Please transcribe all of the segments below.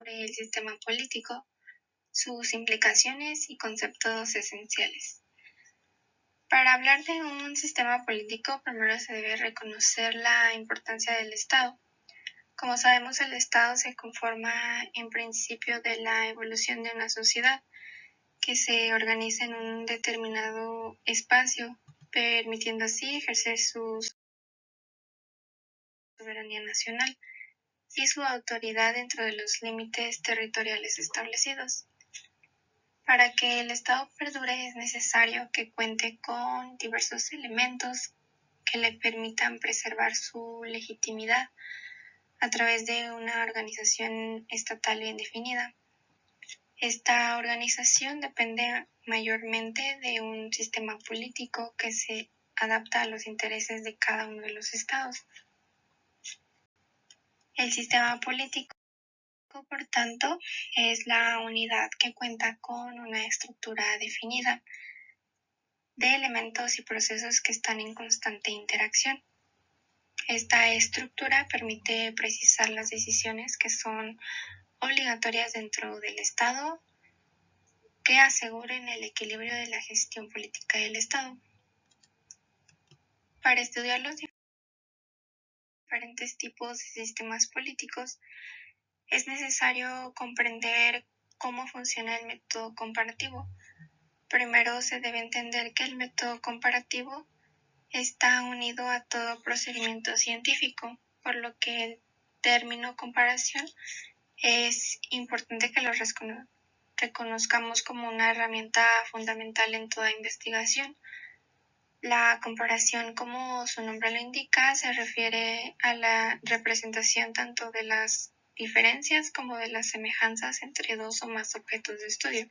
sobre el sistema político, sus implicaciones y conceptos esenciales. Para hablar de un sistema político, primero se debe reconocer la importancia del Estado. Como sabemos, el Estado se conforma en principio de la evolución de una sociedad que se organiza en un determinado espacio, permitiendo así ejercer su soberanía nacional y su autoridad dentro de los límites territoriales establecidos. Para que el Estado perdure es necesario que cuente con diversos elementos que le permitan preservar su legitimidad a través de una organización estatal bien definida. Esta organización depende mayormente de un sistema político que se adapta a los intereses de cada uno de los estados. El sistema político, por tanto, es la unidad que cuenta con una estructura definida de elementos y procesos que están en constante interacción. Esta estructura permite precisar las decisiones que son obligatorias dentro del Estado que aseguren el equilibrio de la gestión política del Estado. Para estudiar los diferentes tipos de sistemas políticos, es necesario comprender cómo funciona el método comparativo. Primero se debe entender que el método comparativo está unido a todo procedimiento científico, por lo que el término comparación es importante que lo reconozcamos como una herramienta fundamental en toda investigación. La comparación, como su nombre lo indica, se refiere a la representación tanto de las diferencias como de las semejanzas entre dos o más objetos de estudio.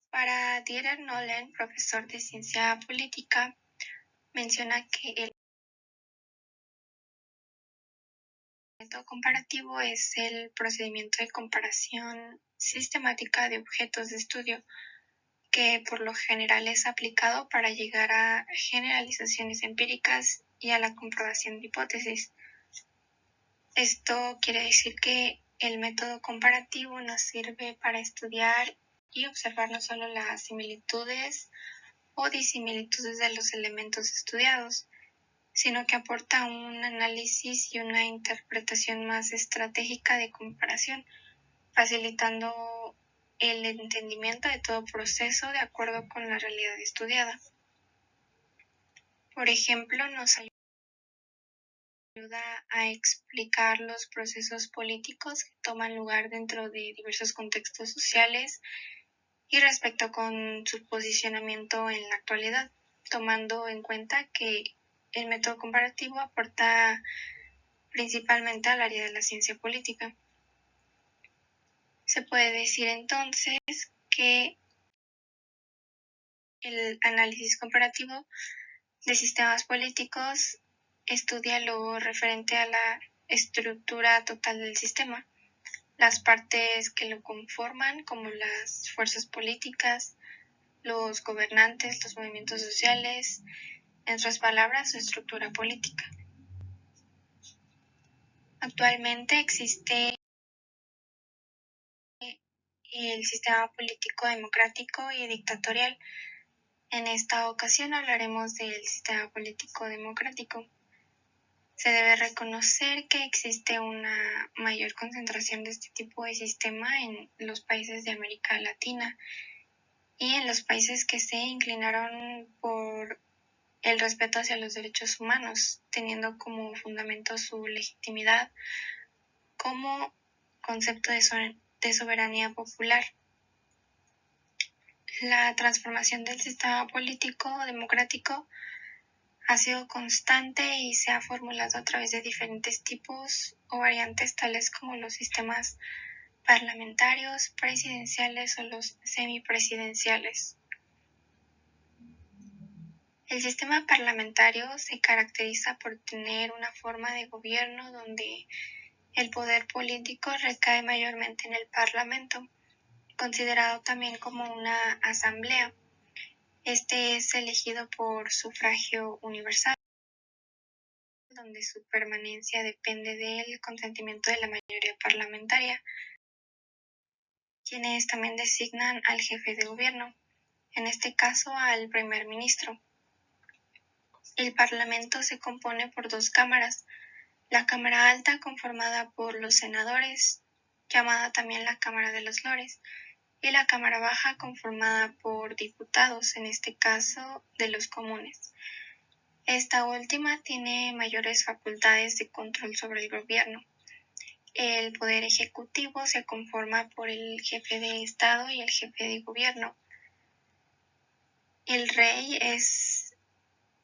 Para Dieter Nolen, profesor de ciencia política, menciona que el método comparativo es el procedimiento de comparación sistemática de objetos de estudio que por lo general es aplicado para llegar a generalizaciones empíricas y a la comprobación de hipótesis. Esto quiere decir que el método comparativo nos sirve para estudiar y observar no solo las similitudes o disimilitudes de los elementos estudiados, sino que aporta un análisis y una interpretación más estratégica de comparación, facilitando el entendimiento de todo proceso de acuerdo con la realidad estudiada. Por ejemplo, nos ayuda a explicar los procesos políticos que toman lugar dentro de diversos contextos sociales y respecto con su posicionamiento en la actualidad, tomando en cuenta que el método comparativo aporta principalmente al área de la ciencia política. Se puede decir entonces que el análisis comparativo de sistemas políticos estudia lo referente a la estructura total del sistema, las partes que lo conforman, como las fuerzas políticas, los gobernantes, los movimientos sociales, en otras palabras, su estructura política. Actualmente existe el sistema político democrático y dictatorial. En esta ocasión hablaremos del sistema político democrático. Se debe reconocer que existe una mayor concentración de este tipo de sistema en los países de América Latina y en los países que se inclinaron por el respeto hacia los derechos humanos, teniendo como fundamento su legitimidad como concepto de soberanía popular. La transformación del sistema político democrático ha sido constante y se ha formulado a través de diferentes tipos o variantes tales como los sistemas parlamentarios, presidenciales o los semipresidenciales. El sistema parlamentario se caracteriza por tener una forma de gobierno donde el poder político recae mayormente en el Parlamento, considerado también como una asamblea. Este es elegido por sufragio universal. donde su permanencia depende del consentimiento de la mayoría parlamentaria, quienes también designan al jefe de gobierno, en este caso al primer ministro. El Parlamento se compone por dos cámaras, la Cámara Alta conformada por los senadores, llamada también la Cámara de los Lores, y la Cámara Baja conformada por diputados, en este caso de los comunes. Esta última tiene mayores facultades de control sobre el gobierno. El poder ejecutivo se conforma por el jefe de Estado y el jefe de gobierno. El rey es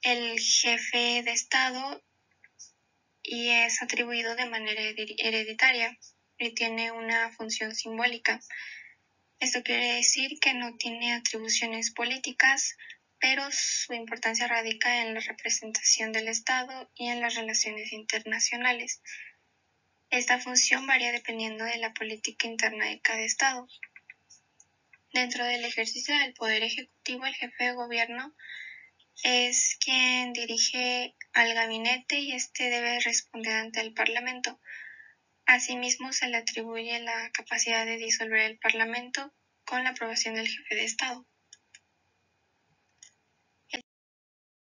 el jefe de Estado y es atribuido de manera hereditaria y tiene una función simbólica. Esto quiere decir que no tiene atribuciones políticas, pero su importancia radica en la representación del Estado y en las relaciones internacionales. Esta función varía dependiendo de la política interna de cada Estado. Dentro del ejercicio del poder ejecutivo, el jefe de gobierno es quien dirige al gabinete y este debe responder ante el Parlamento. Asimismo, se le atribuye la capacidad de disolver el Parlamento con la aprobación del jefe de Estado. El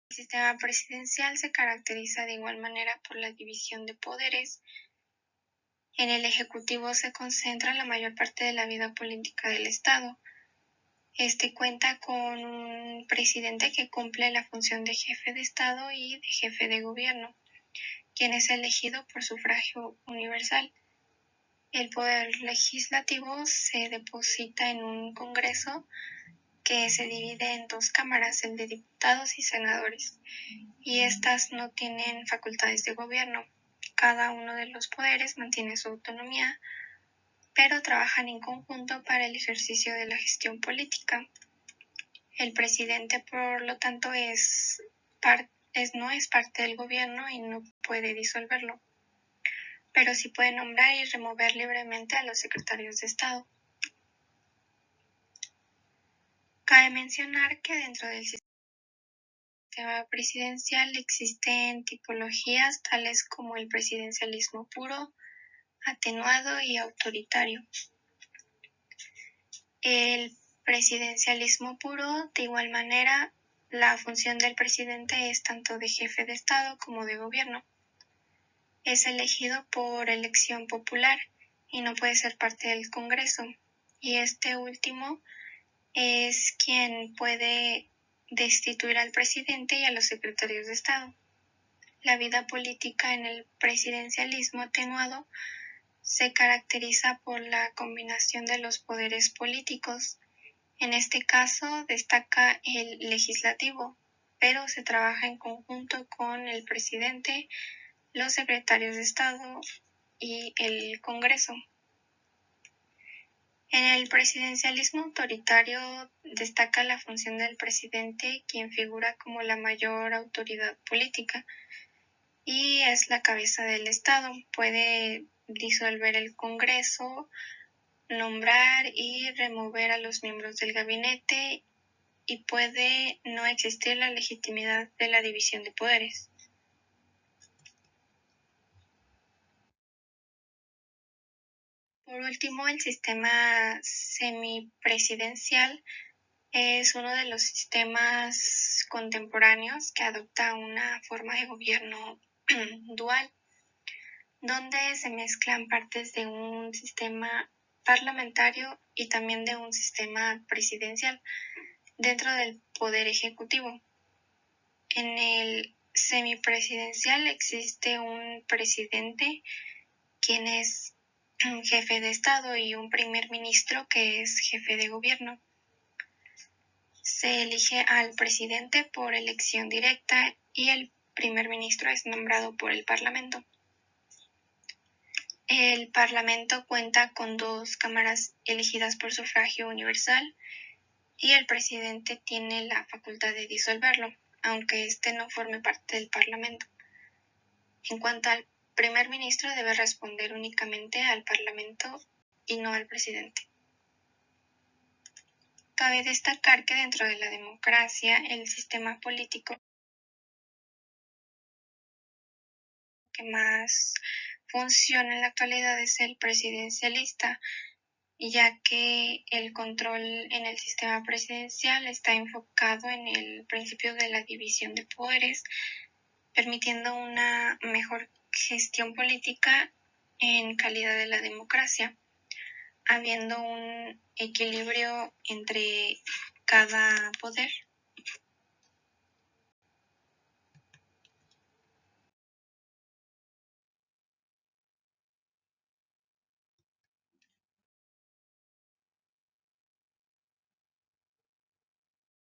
sistema presidencial se caracteriza de igual manera por la división de poderes. En el Ejecutivo se concentra la mayor parte de la vida política del Estado. Este cuenta con un presidente que cumple la función de jefe de Estado y de jefe de gobierno, quien es elegido por sufragio universal. El poder legislativo se deposita en un Congreso que se divide en dos cámaras, el de diputados y senadores, y estas no tienen facultades de gobierno. Cada uno de los poderes mantiene su autonomía, pero trabajan en conjunto para el ejercicio de la gestión política. El presidente, por lo tanto, no es parte del gobierno y no puede disolverlo, pero sí puede nombrar y remover libremente a los secretarios de Estado. Cabe mencionar que dentro del sistema presidencial existen tipologías tales como el presidencialismo puro, atenuado y autoritario. El presidencialismo puro, de igual manera, la función del presidente es tanto de jefe de Estado como de gobierno. Es elegido por elección popular y no puede ser parte del Congreso, y este último es quien puede destituir al presidente y a los secretarios de Estado. La vida política en el presidencialismo atenuado se caracteriza por la combinación de los poderes políticos. En este caso destaca el legislativo, pero se trabaja en conjunto con el presidente, los secretarios de Estado y el Congreso. En el presidencialismo autoritario destaca la función del presidente, quien figura como la mayor autoridad política y es la cabeza del Estado. Puede disolver el Congreso, nombrar y remover a los miembros del gabinete y puede no existir la legitimidad de la división de poderes. Por último, el sistema semipresidencial es uno de los sistemas contemporáneos que adopta una forma de gobierno dual, donde se mezclan partes de un sistema parlamentario y también de un sistema presidencial dentro del poder ejecutivo. En el semipresidencial existe un presidente, quien es jefe de Estado, y un primer ministro que es jefe de gobierno. Se elige al presidente por elección directa y el primer ministro es nombrado por el Parlamento. El Parlamento cuenta con dos cámaras elegidas por sufragio universal y el presidente tiene la facultad de disolverlo, aunque éste no forme parte del Parlamento. En cuanto al primer ministro, debe responder únicamente al Parlamento y no al presidente. Cabe destacar que dentro de la democracia, el sistema político que más funciona en la actualidad es el presidencialista, ya que el control en el sistema presidencial está enfocado en el principio de la división de poderes, permitiendo una mejor gestión política en calidad de la democracia, habiendo un equilibrio entre cada poder.